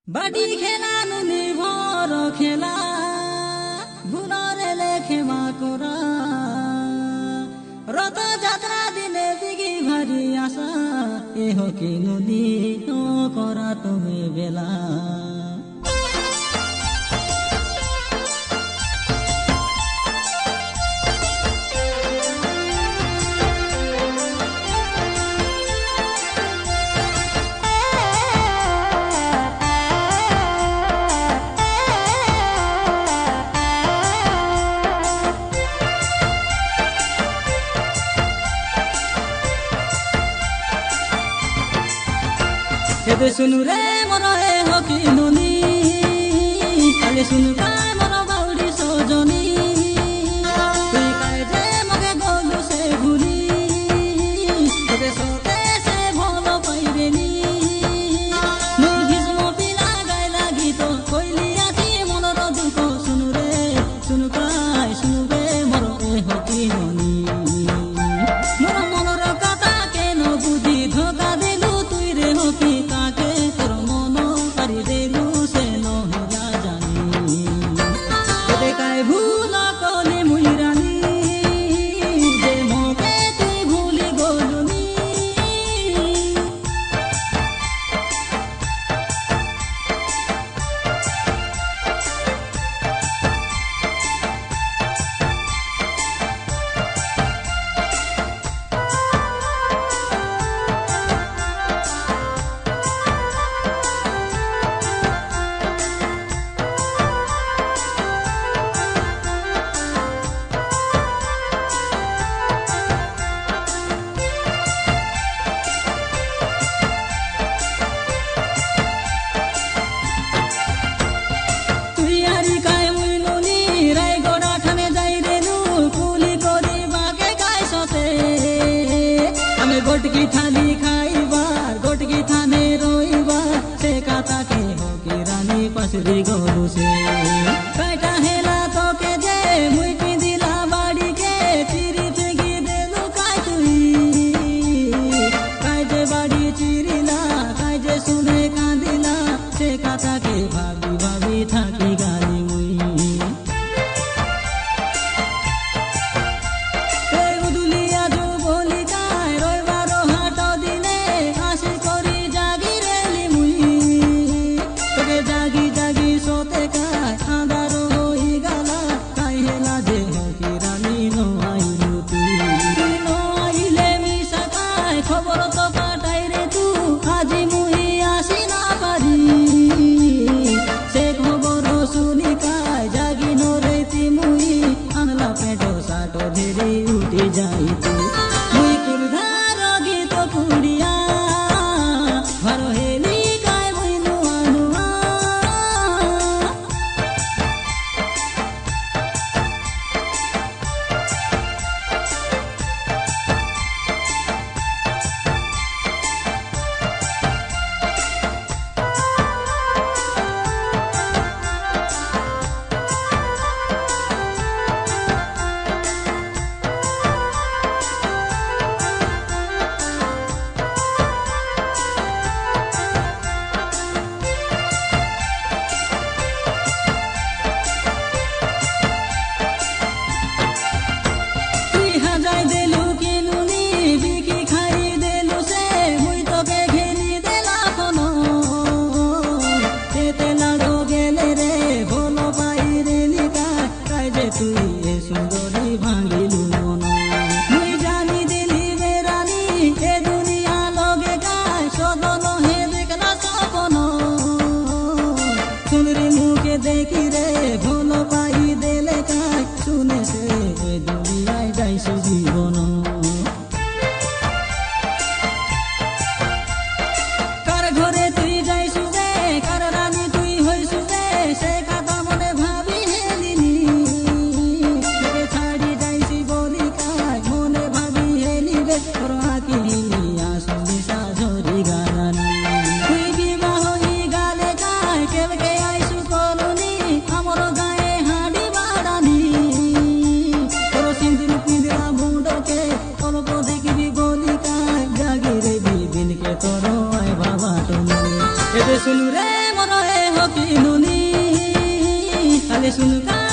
बाटी खेला नुनी भर खेला भुलरे लेखेमा कोरा रत जात्रा दिने बिगी भरी आशा ए हो कि नुनी हो करा तुम्हें बेला हेदे सुनु रे मोर ए हो कि नुनी काले सुनु काय मोर बाउडी सोजनी तुई काय जे मगे गोलु से भूली तबे सोते से भलो पाइरेनी नु भिजमो पिला गाय लागि तो कोइली आती मनर दुख सुनु रे सुनु काय सुनु बे मोर ए हो कि नुनी मोर मनर कथा के न बुझी धोका देलु तुई रे हो कि गोटकी थाली खाइबार गोटकी थाने रोइबार से काता के हो कि रानी पसरी गोलू से काटा हेला तो के जे मुई पिंदिला बाड़ी के चिरी फेंकी देलु काय तुई काय जे बाड़ी चिरिला काय जे सुने कांदिला से काता के भाभी भाभी थाकी गाली मुई सुंदरी भांगिलु मन मुई जानी दिली बेरानी ए दुनिया लगे काय सदन हे देखला सपन सुंदरी मुके देखी रे भलो पाई देले काय सुने से ए दुनिया जाइसु जीवन कर घरे तुई जाइसु रे कर रानी तुई होइसु रे से काता मने भाबी सुनु रे मोर হকিনুনি খালি শুনকা